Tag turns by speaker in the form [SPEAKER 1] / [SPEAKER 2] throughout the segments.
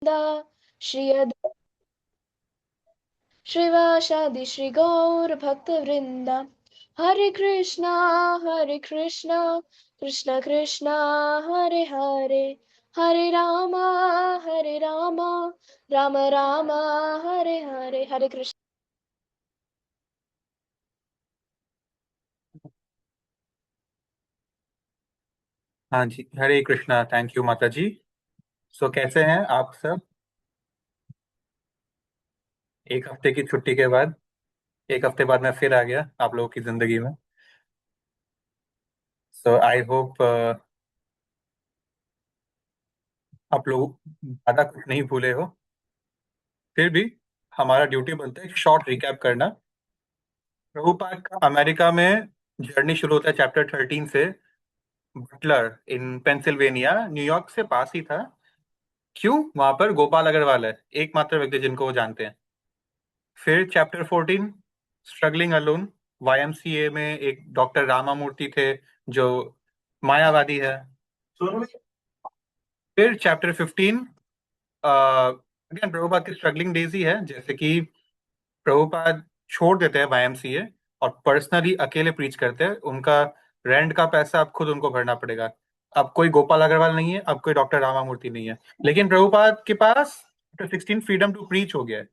[SPEAKER 1] श्री श्रीवासादि श्री गौर भक्त वृंदा। हरे कृष्णा कृष्ण कृष्णा हरे हरे, हरे रामा राम राम हरे हरे। हरे कृष्ण।
[SPEAKER 2] हाँ जी, Hare Krishna. Thank you माता जी। सो कैसे हैं आप सब? एक हफ्ते की छुट्टी के बाद, एक हफ्ते बाद मैं फिर आ गया आप लोगों की जिंदगी में। सो आई होप आप लोग ज्यादा कुछ नहीं भूले हो। फिर भी हमारा ड्यूटी बनता है शॉर्ट रिकैप करना। प्रभुपाद का अमेरिका में जर्नी शुरू होता है चैप्टर 13 से। बटलर इन पेंसिल्वेनिया, न्यूयॉर्क से पास ही था। क्यों? वहां पर गोपाल अग्रवाल है, एकमात्र व्यक्ति जिनको वो जानते हैं। फिर चैप्टर 14, स्ट्रगलिंग अलोन। वाईएमसीए में एक डॉक्टर रामामूर्ति थे जो मायावादी है। फिर चैप्टर 15, अगेन प्रभुपाद की स्ट्रगलिंग डेज ही है। जैसे कि प्रभुपाद छोड़ देते हैं वाईएमसीए और पर्सनली अकेले प्रीच करते हैं। उनका रेंट का पैसा अब खुद उनको भरना पड़ेगा। अब कोई गोपाल अग्रवाल नहीं है, अब कोई डॉक्टर रामामूर्ति नहीं है। लेकिन प्रभुपाद के पास चैप्टर 16 फ्रीडम टू प्रीच हो गया है।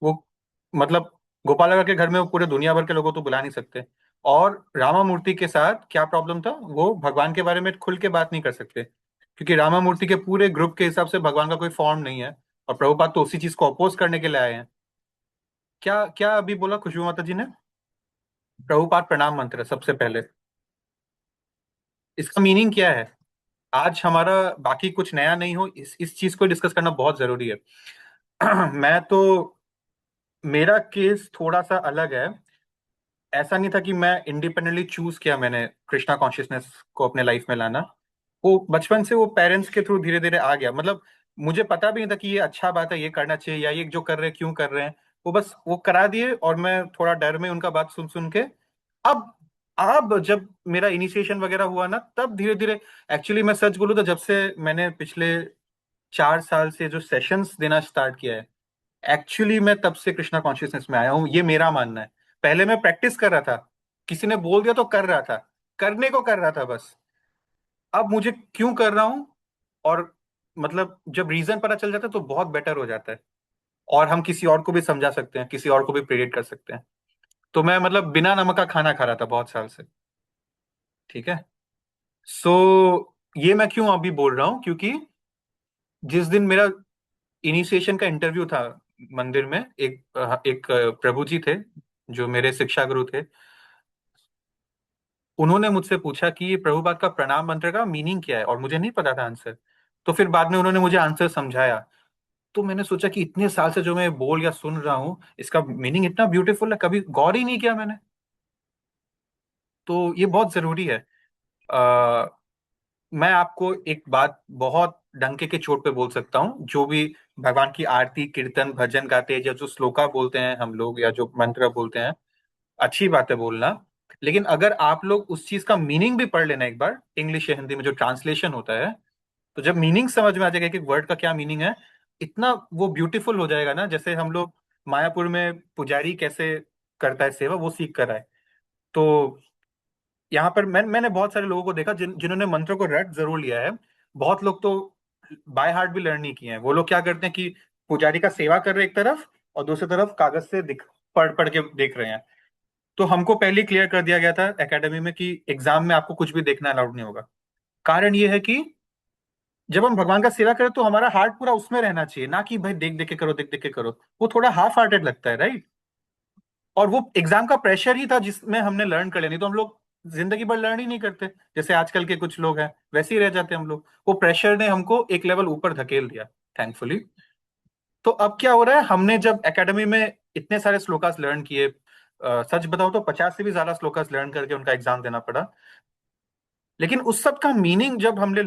[SPEAKER 2] वो मतलब गोपाल अग्रवाल के घर में वो पूरे दुनिया भर के लोगों को तो बुला नहीं सकते। और रामामूर्ति के साथ क्या प्रॉब्लम था, वो भगवान के बारे में खुल के बात नहीं कर सकते क्योंकि रामामूर्ति के पूरे ग्रुप के हिसाब से भगवान का कोई फॉर्म नहीं है। और प्रभुपाद तो उसी चीज को अपोज करने के लिए आए हैं। क्या क्या अभी बोला खुशबू माता जी ने? प्रभुपाद प्रणाम मंत्र सबसे पहले, इसका मीनिंग क्या है? आज हमारा बाकी कुछ नया नहीं हो, इस चीज को डिस्कस करना बहुत जरूरी है। मैं तो, मेरा केस थोड़ा सा अलग है। ऐसा नहीं था कि मैं इंडिपेंडेंटली चूज किया मैंने कृष्णा कॉन्शियसनेस को अपने लाइफ में लाना। वो बचपन से वो पेरेंट्स के थ्रू धीरे धीरे आ गया। मतलब मुझे पता भी नहीं था कि ये अच्छा बात है, ये करना चाहिए, या ये जो कर रहे हैं क्यों कर रहे हैं। वो बस वो करा दिए और मैं थोड़ा डर में उनका बात सुन सुन के अब अब जब मेरा इनिशिएशन वगैरह हुआ ना, तब धीरे धीरे, एक्चुअली मैं सच बोलूँ तो जब से मैंने पिछले 4 साल से जो सेशंस देना स्टार्ट किया है, एक्चुअली मैं तब से कृष्णा कॉन्शियसनेस में आया हूँ, ये मेरा मानना है। पहले मैं प्रैक्टिस कर रहा था, किसी ने बोल दिया तो कर रहा था, करने को कर रहा था बस। अब मुझे क्यों कर रहा हूँ, और मतलब जब रीजन पता चल जाता है तो बहुत बेटर हो जाता है। और हम किसी और को भी समझा सकते हैं, किसी और को भी प्रेरित कर सकते हैं। तो मैं मतलब बिना नमक का खाना खा रहा था बहुत साल से। ठीक है। सो ये मैं क्यों अभी बोल रहा हूँ, क्योंकि जिस दिन मेरा इनिशिएशन का इंटरव्यू था मंदिर में, एक प्रभु जी थे जो मेरे शिक्षा गुरु थे। उन्होंने मुझसे पूछा कि ये प्रभुपाद का प्रणाम मंत्र का मीनिंग क्या है, और मुझे नहीं पता था आंसर। तो फिर बाद में उन्होंने मुझे आंसर समझाया। तो मैंने सोचा कि इतने साल से जो मैं बोल या सुन रहा हूँ, इसका मीनिंग इतना ब्यूटीफुल है, कभी गौर ही नहीं किया मैंने। तो ये बहुत जरूरी है। आ, मैं आपको एक बात बहुत डंके के चोट पे बोल सकता हूँ। जो भी भगवान की आरती कीर्तन भजन गाते हैं, या जो श्लोका बोलते हैं हम लोग, या जो मंत्र बोलते हैं, अच्छी बात है बोलना। लेकिन अगर आप लोग उस चीज का मीनिंग भी पढ़ लेना एक बार, इंग्लिश या हिंदी में जो ट्रांसलेशन होता है, तो जब मीनिंग समझ में आ जाएगा कि वर्ड का क्या मीनिंग है, इतना वो ब्यूटीफुल हो जाएगा ना। जैसे हम लोग मायापुर में पुजारी कैसे करता है सेवा, वो सीख कर आए। तो यहाँ पर मैंने बहुत सारे लोगों को देखा जिन्होंने मंत्रों को रट जरूर लिया है। बहुत लोग तो बाय हार्ट भी लर्न नहीं किए हैं। वो लोग क्या करते हैं कि पुजारी का सेवा कर रहे हैं एक तरफ, और दूसरी तरफ कागज से पढ़ पढ़ के देख रहे हैं। तो हमको पहले ही क्लियर कर दिया गया था एकेडमी में कि एग्जाम में आपको कुछ भी देखना अलाउड नहीं होगा। कारण ये है कि जब हम भगवान का सेवा करें तो हमारा हार्ट पूरा उसमें रहना चाहिए, ना कि भाई देख देख के करो, देख देख के करो। वो थोड़ा हाफ हार्टेड लगता है, राइट? और वो एग्जाम का प्रेशर ही था जिसमें हमने लर्न कर लेनी। तो हम लोग जिंदगी भर लर्न ही नहीं करते, जैसे आजकल के कुछ लोग हैं वैसे ही रह जाते हैं हम लोग। वो प्रेशर ने हमको एक लेवल ऊपर धकेल दिया, थैंकफुली। तो अब क्या हो रहा है, हमने जब एकेडमी में इतने सारे श्लोकास लर्न किए, सच बताओ तो 50 से भी ज्यादा श्लोकास लर्न करके उनका एग्जाम देना पड़ा। लेकिन उस सब का मीनिंग जब हमने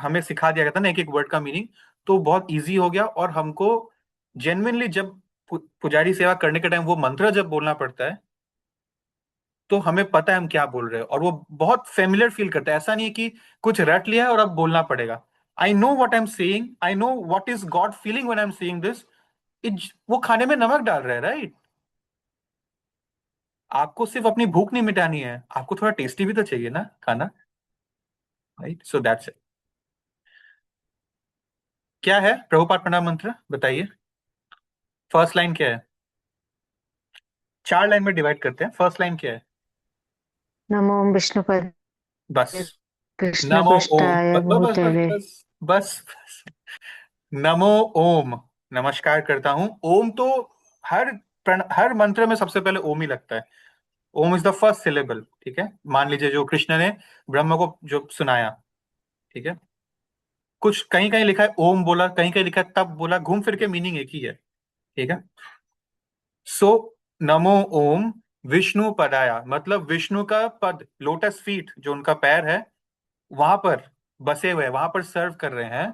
[SPEAKER 2] हमें सिखा दिया गया था ना, एक एक वर्ड का मीनिंग, तो बहुत इजी हो गया। और हमको जेन्युइनली जब पुजारी सेवा करने के टाइम वो मंत्र जब बोलना पड़ता है, तो हमें पता है हम क्या बोल रहे हैं, और वो बहुत फेमिलियर फील करता है। ऐसा नहीं है कि कुछ रट लिया है और अब बोलना पड़ेगा। I know what I am saying, I know what is God feeling when I am saying this. वो खाने में नमक डाल रहा है, राइट? आपको सिर्फ अपनी भूख नहीं मिटानी है, आपको थोड़ा टेस्टी भी तो चाहिए ना खाना, राइट? So that's it. क्या है प्रभुपाद प्रणाम मंत्र, बताइए। फर्स्ट लाइन क्या है? 4 लाइन में डिवाइड करते हैं, फर्स्ट लाइन क्या है?
[SPEAKER 3] नमो विष्णुपद
[SPEAKER 2] बस।
[SPEAKER 3] कृष्ण
[SPEAKER 2] नमो ओम,
[SPEAKER 3] पृष्ठाय
[SPEAKER 2] बस बस बस
[SPEAKER 3] भूतले।
[SPEAKER 2] बस बस बस। नमो ओम, नमस्कार करता हूं। ओम तो हर हर मंत्र में सबसे पहले ओम ही लगता है। ओम इज द फर्स्ट सिलेबल, ठीक है? मान लीजिए जो कृष्ण ने ब्रह्म को जो सुनाया, ठीक है? कुछ कहीं कहीं लिखा है ओम बोला, कहीं कहीं लिखा है तब बोला, घूम फिर के मीनिंग एक ही है, ठीक है? सो नमो ओम विष्णु पदाया, मतलब विष्णु का पद, लोटस फीट जो उनका पैर है, वहां पर बसे हुए, वहां पर सर्व कर रहे हैं।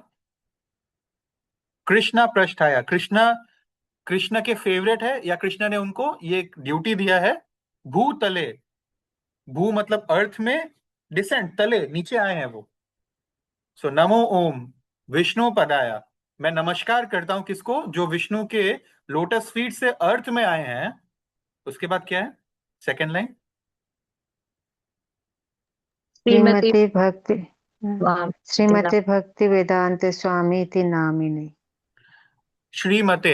[SPEAKER 2] कृष्णा पृष्ठाया, कृष्णा कृष्ण के फेवरेट है, या कृष्ण ने उनको ये ड्यूटी दिया है। भूतले, भू मतलब अर्थ में, डिसेंट, तले नीचे आए हैं वो। सो नमो ओम विष्णु पदाया, मैं नमस्कार करता हूं किसको? जो विष्णु के लोटस फीट से अर्थ में आए हैं। उसके बाद क्या है, सेकेंड लाइन?
[SPEAKER 1] श्रीमती
[SPEAKER 3] श्रीमती भक्ति
[SPEAKER 1] स्वामी
[SPEAKER 3] श्रीमती भक्ति वेदांत स्वामी इति नामिने।
[SPEAKER 2] श्रीमते,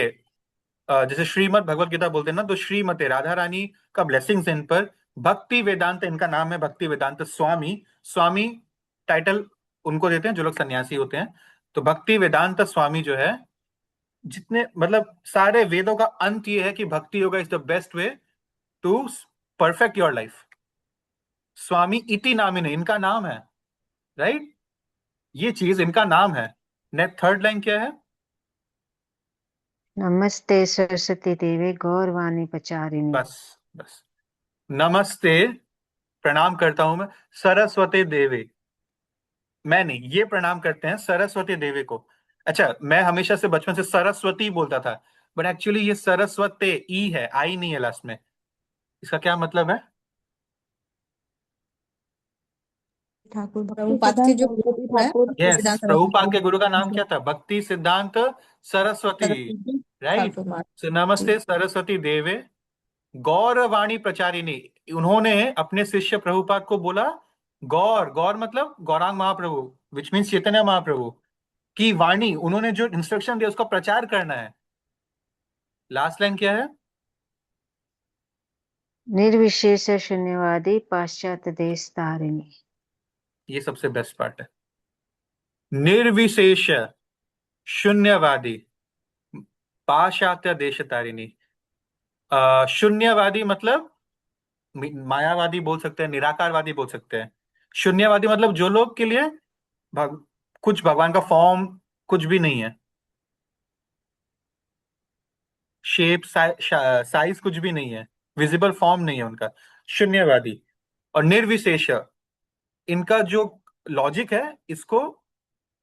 [SPEAKER 2] जैसे श्रीमद भगवत गीता बोलते हैं ना, तो श्रीमते राधा रानी का ब्लेसिंग्स इन पर। भक्ति वेदांत इनका नाम है, भक्ति वेदांत स्वामी। स्वामी टाइटल उनको देते हैं जो लोग सन्यासी होते हैं। तो भक्ति वेदांत स्वामी जो है, जितने मतलब सारे वेदों का अंत ये है कि bhakti yoga is the best way to perfect your life. Swami इति नामिने, इनका नाम है, राइट? ये चीज इनका नाम है। ने थर्ड लाइन क्या है?
[SPEAKER 3] नमस्ते सरस्वती देवे गौरवाणी प्रचारिणी।
[SPEAKER 2] बस बस। नमस्ते, प्रणाम करता हूं मैं सरस्वती देवी। मैं नहीं, ये प्रणाम करते हैं सरस्वती देवी को। अच्छा, मैं हमेशा से बचपन से सरस्वती बोलता था, बट एक्चुअली ये सरस्वती ई है, आई नहीं है लास्ट में। इसका क्या मतलब है?
[SPEAKER 4] ठाकुर
[SPEAKER 1] भक्ति
[SPEAKER 4] प्रभुपाद के
[SPEAKER 1] सिद्धांत
[SPEAKER 4] जो
[SPEAKER 1] सरस्वती
[SPEAKER 4] गुरु है
[SPEAKER 1] ठाकुर।
[SPEAKER 4] भक्ति
[SPEAKER 2] यस,
[SPEAKER 4] सिद्धांत
[SPEAKER 2] प्रभुपाद के गुरु का नाम
[SPEAKER 4] सरस्वती
[SPEAKER 2] क्या था? भक्ति सिद्धांत सरस्वती,
[SPEAKER 4] सरस्वती
[SPEAKER 2] राइट?
[SPEAKER 4] ठाकुर माता
[SPEAKER 2] सो
[SPEAKER 4] जी।
[SPEAKER 2] नमस्ते सरस्वती देवे गौरवाणी प्रचारिणी। उन्होंने अपने शिष्य प्रभुपाद को बोला, गौर, गौर मतलब गौरांग महाप्रभु, विच मीन्स चैतन्य महाप्रभु की वाणी, उन्होंने जो इंस्ट्रक्शन दिया उसका प्रचार करना है। लास्ट लाइन क्या है?
[SPEAKER 3] निर्विशेष शून्यवादी पाश्चात्य देश तारिणी।
[SPEAKER 2] ये सबसे बेस्ट पार्ट है। निर्विशेष शून्यवादी पाश्चात्य देश तारिणी। शून्यवादी मतलब मायावादी बोल सकते हैं, निराकारवादी बोल सकते हैं। शून्यवादी मतलब जो लोग के लिए भग, कुछ भगवान का फॉर्म कुछ भी नहीं है, शेप साइज कुछ भी नहीं है, विजिबल फॉर्म नहीं है उनका, शून्यवादी। और निर्विशेष, इनका जो लॉजिक है, इसको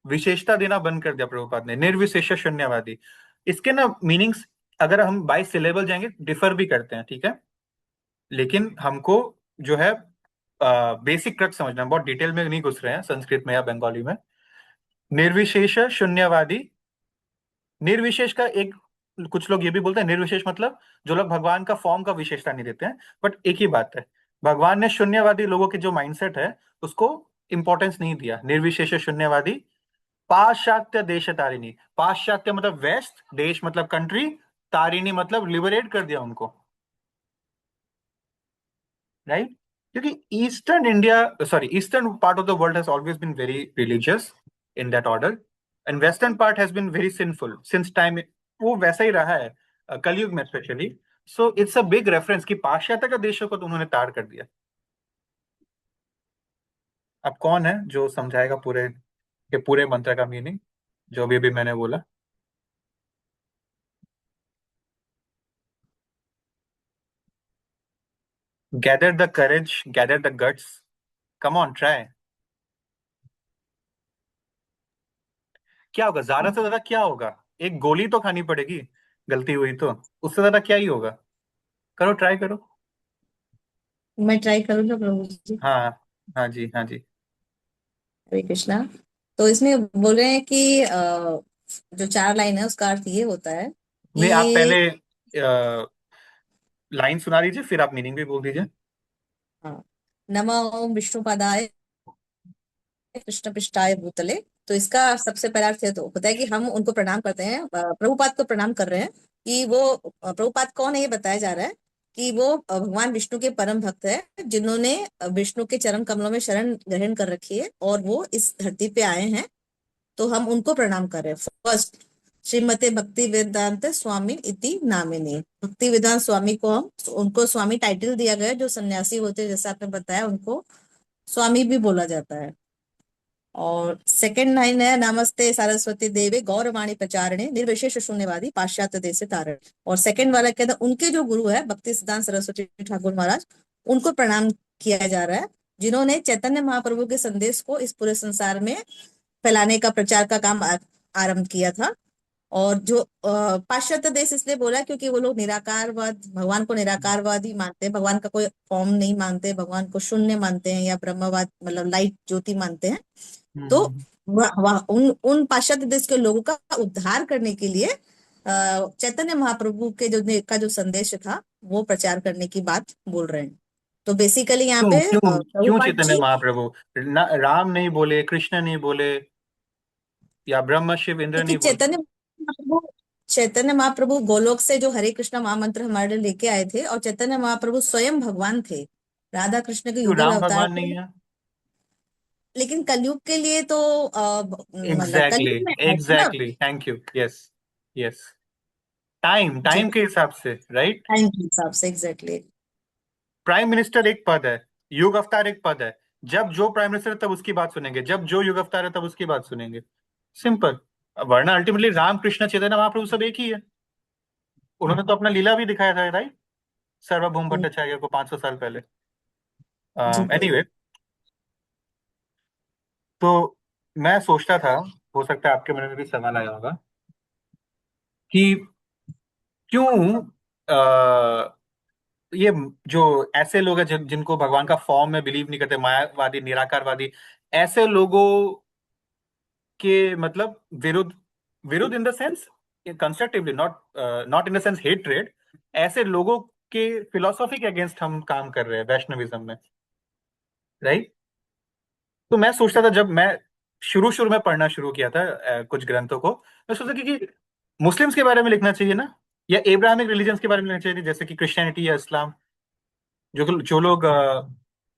[SPEAKER 2] विशेषता देना बंद कर दिया प्रभुपाद ने, निर्विशेष शून्यवादी। इसके ना मीनिंग्स अगर हम बाई सिलेबल जाएंगे डिफर भी करते हैं, ठीक है? लेकिन हमको जो है बेसिक क्रक्स समझना है, बहुत डिटेल में नहीं घुस रहे हैं संस्कृत में या बंगाली में। निर्विशेष शून्यवादी, निर्विशेष का एक, कुछ लोग ये भी बोलते हैं निर्विशेष मतलब जो लोग भगवान का फॉर्म का विशेषता नहीं देते हैं, बट एक ही बात है। भगवान ने शून्यवादी लोगों के जो माइंडसेट है उसको इंपॉर्टेंस नहीं दिया। निर्विशेष शून्यवादी पाश्चात्य देश तारिणी, पाश्चात्य मतलब वेस्ट, देश मतलब कंट्री, तारिणी मतलब लिबरेट कर दिया उनको, राइट? क्योंकि eastern India, sorry, eastern part of the world has always been very religious in that order, and western part has been very sinful since time. वो वैसा ही रहा है, कलयुग में specially. So it's a big reference कि पाश्चात्य का देशों को तो उन्होंने तार कर दिया। अब कौन है जो समझाएगा पूरे के पूरे मंत्र का मीनिंग, जो भी अभी मैंने बोला? Gather the courage, gather the guts, come on try. क्या होगा ज्यादा से ज्यादा, क्या होगा? एक गोली तो खानी पड़ेगी, गलती हुई तो। उससे ज्यादा क्या ही होगा? करो, ट्राई करो।
[SPEAKER 4] मैं ट्राई करूंगा प्रभु जी।
[SPEAKER 2] हाँ हाँ जी, हाँ जी।
[SPEAKER 4] हरे कृष्णा। तो इसमें बोल रहे हैं कि जो 4 लाइन है उसका अर्थ ये होता है
[SPEAKER 2] नहीं, आप
[SPEAKER 4] कि
[SPEAKER 2] पहले लाइन सुना दीजिए, फिर आप मीनिंग भी बोल दीजिए।
[SPEAKER 4] हाँ, नमो ओम विष्णुपादाय कृष्ण पृष्ठाय भूतले। तो इसका सबसे पहला अर्थ ये तो होता है कि हम उनको प्रणाम करते हैं, प्रभुपाद को प्रणाम कर रहे हैं कि वो प्रभुपाद कौन है ये बताया जा रहा है कि वो भगवान विष्णु के परम भक्त है, जिन्होंने विष्णु के चरण कमलों में शरण ग्रहण कर रखी है और वो इस धरती पे आए हैं। तो हम उनको प्रणाम कर रहे हैं। फर्स्ट, श्रीमते भक्ति वेदांत स्वामी इति नामिने। भक्ति वेदांत स्वामी को हम उनको स्वामी टाइटल दिया गया है। जो सन्यासी होते हैं जैसे आपने बताया उनको स्वामी भी बोला जाता है। और सेकंड लाइन है, नमस्ते सरस्वती देवे गौरवाणी प्रचारणे निर्विशेष शून्यवादी पाश्चात्य देश से तारण। और सेकंड वाला कहता है उनके जो गुरु है भक्ति सिद्धांत सरस्वती ठाकुर महाराज, उनको प्रणाम किया जा रहा है, जिन्होंने चैतन्य महाप्रभु के संदेश को इस पूरे संसार में फैलाने का प्रचार का काम आरंभ किया था। और जो पाश्चात्य देश इसलिए बोला क्योंकि वो लोग निराकारवाद, भगवान को निराकारवादी मानते हैं, भगवान का कोई फॉर्म नहीं मानते, भगवान को शून्य मानते हैं या ब्रह्मवाद मतलब लाइट ज्योति मानते हैं। तो उन उन पाश्चात्य देश के लोगों का उद्धार करने के लिए चैतन्य महाप्रभु के का जो संदेश था वो प्रचार करने की बात बोल रहे हैं। तो बेसिकली यहाँ
[SPEAKER 2] क्यों
[SPEAKER 4] पे
[SPEAKER 2] क्यों क्यों
[SPEAKER 4] प्रभुपाद
[SPEAKER 2] चैतन्य
[SPEAKER 4] जी,
[SPEAKER 2] महाप्रभु? राम नहीं बोले, कृष्ण नहीं बोले, या ब्रह्म शिव इंद्र
[SPEAKER 4] क्योंकि
[SPEAKER 2] नहीं बोले?
[SPEAKER 4] चैतन्य महाप्रभु गोलोक से जो हरे कृष्ण महामंत्र हमारे लिए लेके आए थे, और चैतन्य महाप्रभु स्वयं भगवान थे, राधा कृष्ण के
[SPEAKER 2] क्यों
[SPEAKER 4] युगल
[SPEAKER 2] राम
[SPEAKER 4] अवतार
[SPEAKER 2] भगवान नहीं
[SPEAKER 4] थे।
[SPEAKER 2] है?
[SPEAKER 4] लेकिन कलयुग के लिए तो मतलब
[SPEAKER 2] एग्जैक्टली,
[SPEAKER 4] कलयुग में आए थे ना,
[SPEAKER 2] exactly, thank you, yes, yes. Time
[SPEAKER 4] जो
[SPEAKER 2] टाइम के हिसाब से, राइट।
[SPEAKER 4] टाइम के हिसाब से एग्जैक्टली।
[SPEAKER 2] प्राइम मिनिस्टर एक पद है, युग अवतार एक पद है। जब जो प्राइम मिनिस्टर है तब उसकी बात सुनेंगे, जब जो युग अवतार है तब उसकी बात सुनेंगे। सिंपल। वरना अल्टीमेटली राम कृष्ण चैतन्य महाप्रभु सब एक ही है। उन्होंने तो अपना लीला भी दिखाया था, राइट, सार्वभौम भट्टाचार्य को 500 साल पहले।
[SPEAKER 4] जी
[SPEAKER 2] एनीवे, तो मैं सोचता था, हो सकता है आपके मन में भी सवाल आया होगा कि क्यों ये जो ऐसे लोग हैं जिनको भगवान का फॉर्म में बिलीव नहीं करते, मायावादी, निराकारवादी, ऐसे लोगों के मतलब विरुद्ध, विरुद्ध in the sense constructively, not not in the sense hatred, ऐसे लोगों के फिलोसॉफी के अगेंस्ट हम काम कर रहे हैं वैष्णविज्म में, राइट। तो मैं सोचता था, जब मैं शुरू शुरू में पढ़ना शुरू किया था कुछ ग्रंथों को, मैं सोचता था कि मुस्लिम्स के बारे में लिखना चाहिए ना, या एब्राहमिक रिलीजन्स के बारे में लिखना चाहिए, जैसे कि क्रिश्चियनिटी या इस्लाम, जो लोग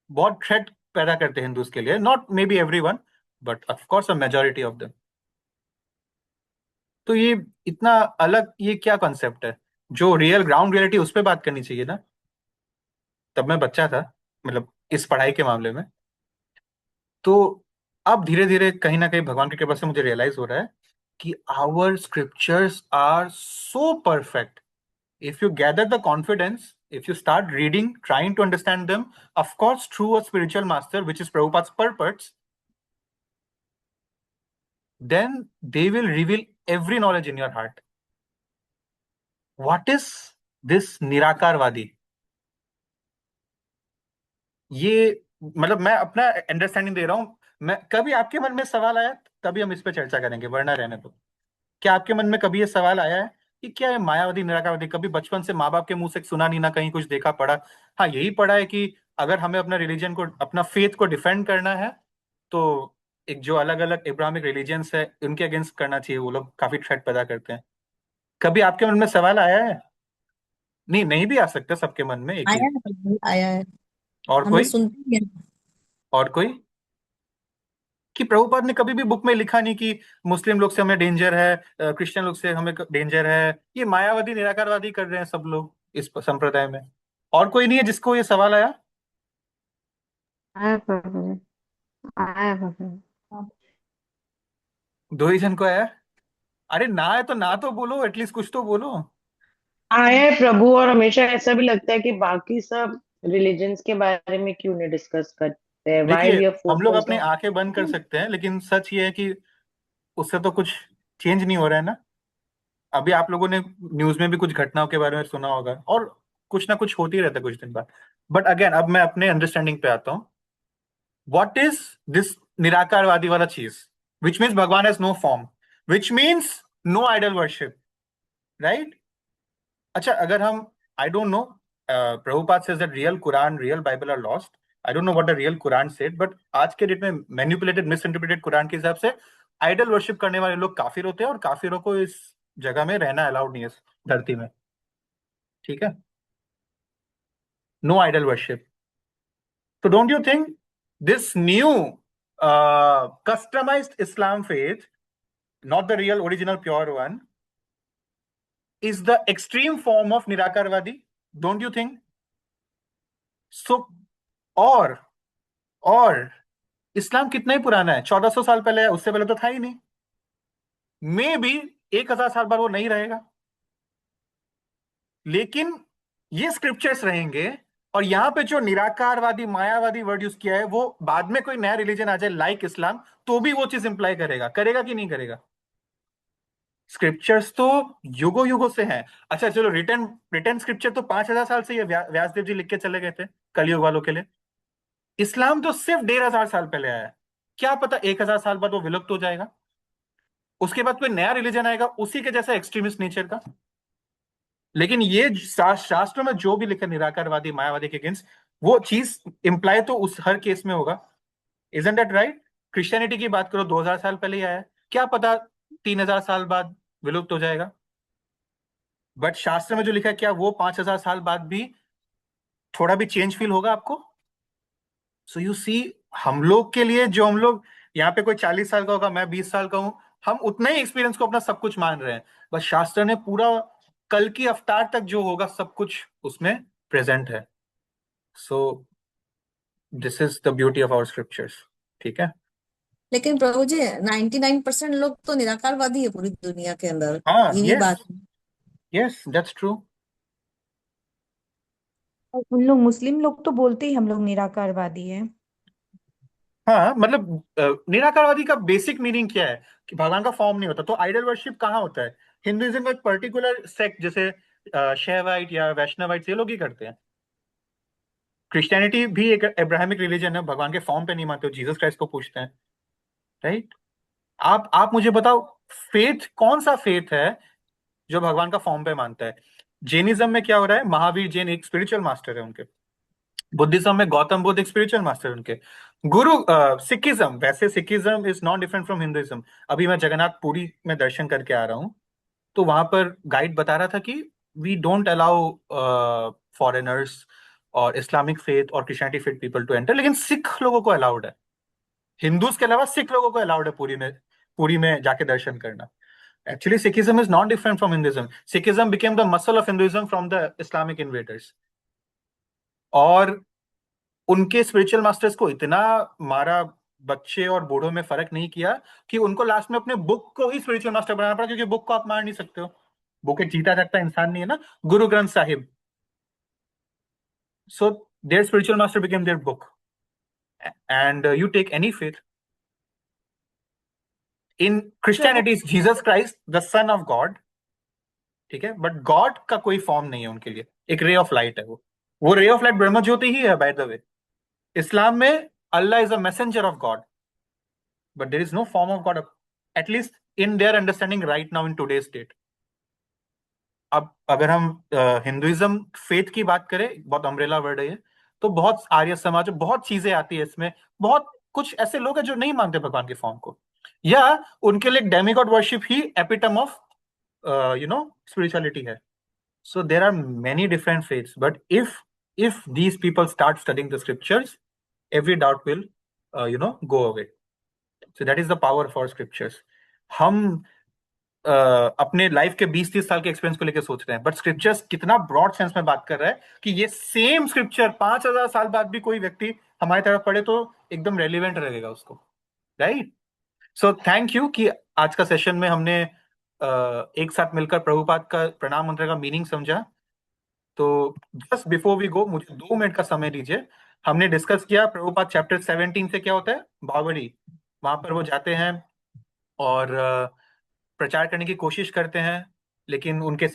[SPEAKER 2] बहुत थ्रेट पैदा करते हैं हिंदूज के लिए, not may be every one, but of course a majority of them. तो ये इतना अलग, ये क्या कॉन्सेप्ट है? जो रियल ग्राउंड रियलिटी, उस पर बात करनी चाहिए ना। तब मैं बच्चा था, मतलब इस पढ़ाई के मामले में। तो अब धीरे धीरे कहीं ना कहीं भगवान की कृपा से मुझे रियलाइज हो रहा है कि our scriptures are so perfect. if you gather the confidence, if you start reading, trying to understand them, of course, through a spiritual master, which is Prabhupada's purpose, then they will reveal every knowledge in your heart. What is this निराकारवादी? ये मतलब मैं अपना understanding दे रहा हूं। मैं कभी आपके मन में सवाल आया, तभी हम इस पे चर्चा करेंगे, वरना रहने दो। क्या आपके मन में कभी ये सवाल आया है कि क्या है मायावादी, निराकारवादी? कभी बचपन से माँ बाप के मुंह से सुना नहीं ना, कहीं कुछ देखा पढ़ा? हाँ, यही पढ़ा है कि अगर हमें अपना रिलीजन को, अपना फेथ को डिफेंड करना है, तो एक जो अलग अलग इब्राहिमिक रिलीजन्स है उनके अगेंस्ट करना चाहिए, वो लोग काफी थ्रेट पैदा करते हैं। कभी आपके मन में सवाल आया है? नहीं, नहीं भी आ सकता सबके मन में एक ही।
[SPEAKER 4] आया है, बिल्कुल आया है।
[SPEAKER 2] और
[SPEAKER 4] हम लोग
[SPEAKER 2] कोई?
[SPEAKER 4] सुनते हैं।
[SPEAKER 2] और कोई? कि प्रभुपाद ने कभी भी बुक में लिखा नहीं कि मुस्लिम लोग से हमें डेंजर है, क्रिश्चियन लोग से हमें डेंजर है, ये मायावादी निराकारवादी कर रहे हैं सब लोग इस संप्रदाय में। और कोई नहीं है जिसको ये सवाल आया?
[SPEAKER 3] आया प्रभु जी, आया प्रभु जी।
[SPEAKER 2] दो ही जन को आया? अरे ना है तो ना तो बोलो, एटलीस्ट कुछ तो बोलो।
[SPEAKER 5] आया है प्रभु। और हमेशा ऐसा भी लगता है कि बाकी सब रिलीजन्स के बारे में क्यों नहीं डिस्कस करते हैं, व्हाई
[SPEAKER 2] देखिए,
[SPEAKER 5] वी आर
[SPEAKER 2] हम लोग
[SPEAKER 5] फोकस्ड
[SPEAKER 2] अपनी
[SPEAKER 5] ऑन।
[SPEAKER 2] आंखें बंद कर सकते हैं, लेकिन सच ये है कि उससे तो कुछ चेंज नहीं हो रहा है ना। अभी आप लोगों ने न्यूज में भी कुछ घटनाओं के बारे में सुना होगा, और कुछ ना कुछ होती रहता है कुछ दिन बाद। बट अगेन, अब मैं अपने अंडरस्टैंडिंग पे आता हूँ। व्हाट इज दिस निराकारवादी वाला चीज? which means Bhagwan has no form, which means no idol worship, right? अच्छा, अगर हम, I don't know, Prabhupada says that real Quran, real Bible are lost. I don't know what the real Quran said, but आज के date में manipulated, misinterpreted Quran के हिसाब से idol worship करने वाले लोग काफिर होते हैं, और काफिरों को इस जगह में रहना अलाउड नहीं है इस धरती में, ठीक है? No idol worship. So don't you think this new customized Islam faith, not the real original pure one, is the extreme form of Nirakarvadi? Don't you think? So, और इस्लाम कितना ही पुराना है, 1400 साल पहले है, उससे पहले तो था ही नहीं. मे बी 1000 साल बाद वो नहीं रहेगा, लेकिन ये स्क्रिप्चर्स रहेंगे. और यहाँ पे जो निराकारवादी मायावादी वर्ड यूज किया है, वो बाद में कोई नया रिलीजन आ जाए लाइक इस्लाम, तो भी वो चीज इंप्लाई करेगा कि नहीं करेगा? स्क्रिप्चर्स तो युगों युगों से हैं. अच्छा चलो, रिटर्न स्क्रिप्चर तो 5000 साल से ये व्यासदेव जी लिख के चले गए थे कलयुग वालों के लिए. इस्लाम तो सिर्फ 1500 साल पहले आया है. क्या पता 1000 साल बाद वो विलुप्त हो जाएगा, उसके बाद कोई नया रिलीजन आएगा उसी के जैसा एक्सट्रीमिस्ट नेचर का. लेकिन ये शास्त्रों में जो भी लिखा निराकारवादी मायावादी के अगेंस्ट, वो चीज इंप्लाई तो उस हर केस में होगा. Isn't that right? क्रिश्चियनिटी की बात करो, 2000 साल पहले ही आया है, क्या पता 3000 साल बाद विलुप्त हो जाएगा. बट शास्त्र में जो लिखा है, क्या वो 5000 साल बाद भी थोड़ा भी चेंज फील होगा आपको? सो यू सी, हम लोग के लिए, जो हम लोग यहाँ पे कोई 40 साल का होगा, मैं 20 साल का हूं, हम उतना ही एक्सपीरियंस को अपना सब कुछ मान रहे हैं. बस शास्त्र ने पूरा कल की अवतार तक जो होगा सब कुछ उसमें प्रेजेंट है. So this is the beauty of our scriptures. ठीक है.
[SPEAKER 4] लेकिन प्रभु जी 99% लोग तो निराकारवादी है पूरी दुनिया के अंदर,
[SPEAKER 2] हाँ,
[SPEAKER 4] ये भी बात है।
[SPEAKER 2] Yes that's true.
[SPEAKER 6] और उन लोग मुस्लिम लोग तो बोलते ही हम लोग निराकारवादी है।
[SPEAKER 2] हाँ, मतलब निराकारवादी का बेसिक मीनिंग क्या है कि भगवान का फॉर्म नहीं होता. तो आइडल वर्शिप कहाँ होता है? हिंदुइज्म का एक पर्टिकुलर सेक्ट, जैसे शैवाइट या वैष्णवाइट, ये लोग ही करते हैं. क्रिश्चियनिटी भी एक अब्राहमिक रिलीजन है, भगवान के फॉर्म पे नहीं मानते हो, जीसस क्राइस्ट को पूछते हैं, राइट? आप मुझे बताओ, फेथ कौन सा फेथ है जो भगवान का फॉर्म पे मानता है? जैनिज्म में क्या हो रहा है? महावीर जैन एक स्पिरिचुअल मास्टर है उनके. बुद्धिज्म में गौतम बुद्ध एक स्पिरिचुअल मास्टर है उनके. सिखिज्म, वैसे Sikhism is not different from Hinduism. अभी मैं जगन्नाथ पुरी में दर्शन करके आ रहा हूँ, तो वहां पर गाइड बता रहा था कि वी डोंट अलाउ फॉरेनर्स और इस्लामिक फेथ और Christianity faith people to enter, लेकिन सिख लोगों को अलाउड है. हिंदूज के अलावा सिख लोगों को अलाउड है पुरी में जाके दर्शन करना. Actually, Sikhism is not different from Hinduism. Sikhism became the muscle of Hinduism from the Islamic invaders. और उनके स्पिरिचुअल मास्टर्स को इतना मारा, बच्चे और बूढ़ों में फर्क नहीं किया, कि उनको लास्ट में अपने बुक को ही स्पिरिचुअल मास्टर बनाना पड़ा, क्योंकि बुक को आप मार नहीं सकते हो. बुक एक जीता जागता इंसान नहीं है ना, Guru Granth Sahib. So their spiritual master became their book. And you take any faith. In Christianity, it's Jesus Christ, the Son of God. ठीक है, बट गॉड का कोई फॉर्म नहीं है उनके लिए, एक रे ऑफ लाइट है. वो रे ऑफ लाइट ब्रह्म ज्योति ही है, बाय द वे. इस्लाम में Allah is a messenger of God, but there is no form of God, at least in their understanding right now in today's date. अब अगर हम हिंदुइज्म फेथ की बात करें, बहुत अम्ब्रेला वर्ड है ये, तो बहुत आर्य समाज, बहुत चीजें आती है इसमें. बहुत कुछ ऐसे लोग हैं जो नहीं मानते भगवान के फॉर्म को, या उनके लिए demigod worship he epitome of spirituality है. So there are many different faiths, but if these people start studying the scriptures, every doubt will go away. So that is the power of our scriptures. हम अपने life के 20-30 साल के experience को लेकर सोच रहे हैं, बट स्क्रिप्चर्स कितना ब्रॉड सेंस में बात कर रहा है कि ये सेम स्क्रिप्चर 5000 साल बाद भी कोई व्यक्ति हमारी तरफ पढ़े तो एकदम रेलिवेंट रहेगा उसको, राइट? सो थैंक यू कि आज का सेशन में हमने एक साथ मिलकर प्रभुपाद का प्रणाम मंत्र का मीनिंग समझा. तो जस्ट बिफोर वी गो, मुझे 2 मिनट का समय दीजिए. हमने डिस्कस किया प्रभुपाद चैप्टर 17 से क्या होता है, बावड़ी. वहां पर वो जाते हैं और प्रचार करने की कोशिश करते हैं, लेकिन उनके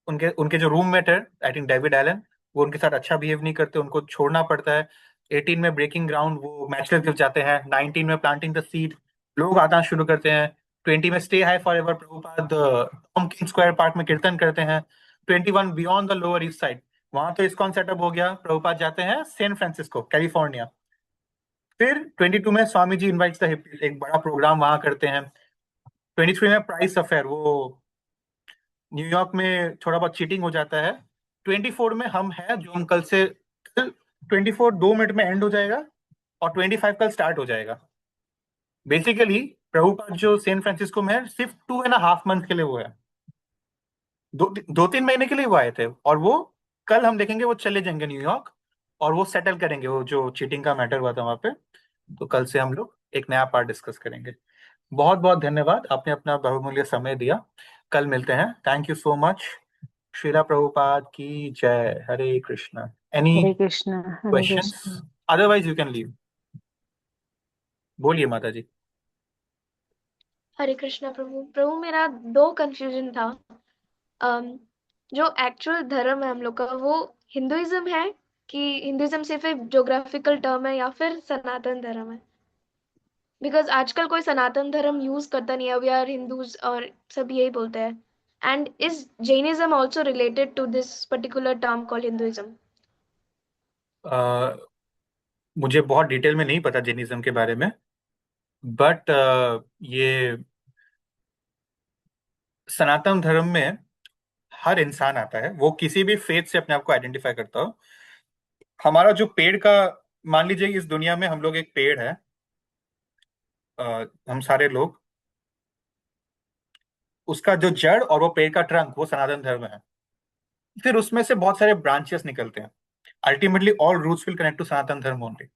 [SPEAKER 2] उनके उनके जो रूममेट है, आई थिंक डेविड एलन, वो उनके साथ अच्छा बिहेव नहीं करते, उनको छोड़ना पड़ता है. 18 में ब्रेकिंग ग्राउंड, वो मैचलेस गिफ्ट जाते हैं. 19 में प्लांटिंग द सीड, लोग आना शुरू करते हैं। 20 में stay high for ever Prabhupada Tompkins Square Park में कीर्तन करते हैं। 21 beyond the Lower East Side, वहां तो इस्कॉन सेटअप हो गया। प्रभुपाद जाते हैं सैन फ्रांसिस्को कैलिफोर्निया। फिर 22 में Swami ji invites the hippies, एक बड़ा प्रोग्राम वहां करते हैं। 23 में प्राइस अफेयर, वो न्यूयॉर्क में थोड़ा बहुत चीटिंग हो जाता है। 24 में हम हैं जो हम कल से, कल 24 2 मिनट में एंड हो जाएगा और 25 कल स्टार्ट हो जाएगा। बेसिकली प्रभुपाद जो सैन फ्रांसिस्को में है सिर्फ 2.5 मंथ के लिए वो है, 2-3 महीने के लिए वो आए थे, और वो कल हम देखेंगे वो चले जाएंगे न्यूयॉर्क और वो सेटल करेंगे वो जो चीटिंग का मैटर हुआ था वहां पे। तो कल से हम लोग एक नया पार्ट डिस्कस करेंगे। बहुत बहुत धन्यवाद, आपने अपना बहुमूल्य समय दिया। कल मिलते हैं। Thank you so much. Srila Prabhupada की जय। Hare Krishna. Any
[SPEAKER 3] Hare Krishna, Hare
[SPEAKER 2] questions?
[SPEAKER 3] Krishna.
[SPEAKER 2] Otherwise you can leave. बोलिए माता जी।
[SPEAKER 1] हरे कृष्णा प्रभु। प्रभु मेरा दो कंफ्यूजन था। अम, जो एक्चुअल धर्म है हम लोग का वो हिंदुइज्म है कि हिंदुइज्म सिर्फ एक ज्योग्राफिकल टर्म है या फिर सनातन धर्म है? बिकॉज आजकल कोई सनातन धर्म यूज करता नहीं है, वी आर हिंदूज और सब यही बोलते हैं। And is Jainism also related to this particular term called Hinduism?
[SPEAKER 2] मुझे बहुत डिटेल में नहीं पता जैनिज्म के बारे में, बट ये सनातन धर्म में हर इंसान आता है, वो किसी भी फेथ से अपने आप को आइडेंटिफाई करता हो। हमारा जो पेड़ का, मान लीजिए इस दुनिया में हम लोग एक पेड़ है, हम सारे लोग, उसका जो जड़ और वो पेड़ का ट्रंक वो सनातन धर्म है। फिर उसमें से बहुत सारे ब्रांचेस निकलते हैं। Ultimately all roots will connect to Sanatan Dharma only.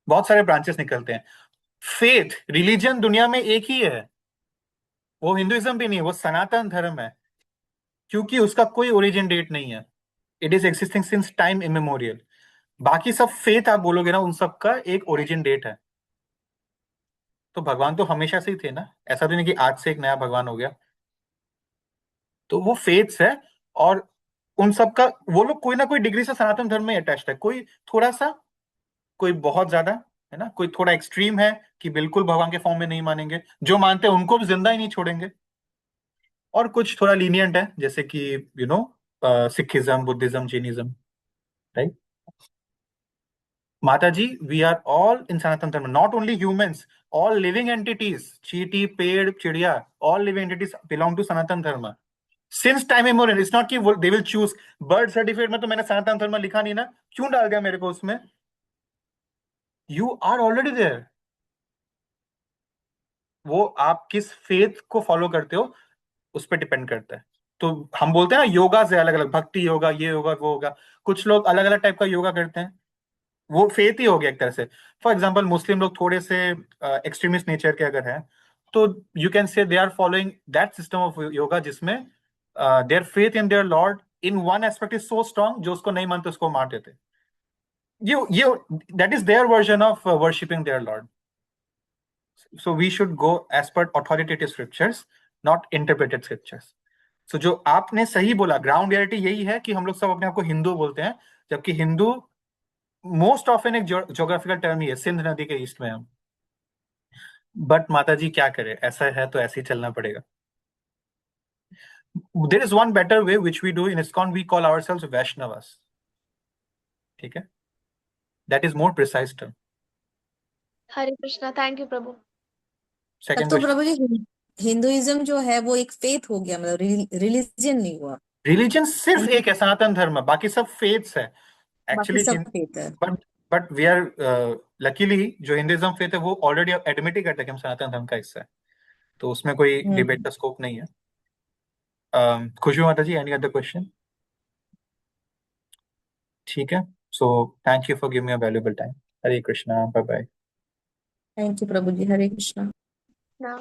[SPEAKER 2] बहुत सारे ब्रांचेस निकलते हैं। फेथ रिलीजन दुनिया में एक ही है, वो हिंदुइज्म भी नहीं है, वो सनातन धर्म है, क्योंकि उसका कोई ओरिजिन डेट नहीं है। It is existing since time immemorial. बाकी सब फेथ आप बोलोगे ना, उन सब का एक ओरिजिन डेट है। तो भगवान तो हमेशा से ही थे ना, ऐसा तो नहीं कि आज से एक नया भगवान हो गया। तो वो फेथ्स है, और उन सब का वो लोग कोई ना कोई डिग्री से सनातन धर्म में अटैच्ड है। कोई थोड़ा सा, कोई बहुत ज्यादा, है ना, कोई थोड़ा एक्सट्रीम है कि बिल्कुल भगवान के फॉर्म में नहीं मानेंगे, जो मानते हैं उनको भी जिंदा ही नहीं छोड़ेंगे। और कुछ थोड़ा लीनियंट है, जैसे कि you know Sikhism, Buddhism, Jainism, right. माता जी, we are all in Sanatan Dharma, not only humans, all living entities, चींटी, पेड़, चिड़िया, all living entities belong to Sanatan Dharma since time immemorial. It's not कि they will choose. Birth certificate में तो मैंने सनातन धर्म लिखा नहीं ना, क्यों डाल दिया मेरे को उसमें? You are already there. वो आप किस फेथ को फॉलो करते हो उस पर डिपेंड करता है। तो हम बोलते हैं ना योगा से अलग अलग, भक्ति योगा, ये होगा वो होगा। कुछ लोग अलग अलग टाइप का योगा करते हैं, वो फेथ ही हो गया एक तरह से। फॉर एग्जाम्पल मुस्लिम लोग थोड़े से एक्सट्रीमिस्ट नेचर के अगर हैं, तो you can say they are following that system of yoga जिसमें their faith in their lord in one aspect is so strong, जो उसको नहीं मानते उसको मार देते। ये that is their version of worshipping their lord. So we should go as per authoritative scriptures, not interpreted scriptures. So जो आपने सही बोला, ग्राउंड रियलिटी यही है कि हम लोग सब अपने आप को हिंदू बोलते हैं, जबकि हिंदू मोस्ट ऑफन एक ज्योग्राफिकल टर्म ही है, सिंध नदी के ईस्ट में हम। बट माता जी क्या करे, ऐसा है तो ऐसे ही चलना पड़ेगा। There is one better way which we do in ISKCON, we call ourselves Vaishnavas. ठीक है, that is more precise term.
[SPEAKER 1] Hare Krishna, thank you Prabhu.
[SPEAKER 4] तब
[SPEAKER 2] सेकंड
[SPEAKER 4] तो
[SPEAKER 2] क्वेश्चन।
[SPEAKER 4] प्रभु जी हिंदुइज्म जो है वो एक फेथ हो गया, मतलब रिलीजन नहीं हुआ।
[SPEAKER 2] रिलीजन सिर्फ
[SPEAKER 4] हिंदू
[SPEAKER 2] एक है, सनातन धर्म है, बाकी सब फेथ्स है
[SPEAKER 4] बाकी
[SPEAKER 2] एक्चुअली।
[SPEAKER 4] सब फेथ है।
[SPEAKER 2] But but we are luckily जो हिंदुइज्म फेथ है वो ऑलरेडी एडमिट ही करता है कि हम सनातन धर्म का हिस्सा है, तो उसमें कोई डिबेट
[SPEAKER 4] हम्म।
[SPEAKER 2] का स्कोप नहीं है। खुशबू माता जी, एनी अदर क्वेश्चन? ठीक है, so thank you for giving me a valuable time. Hare Krishna, bye bye.
[SPEAKER 4] Thank you Prabhu ji. Hare Krishna.
[SPEAKER 1] ना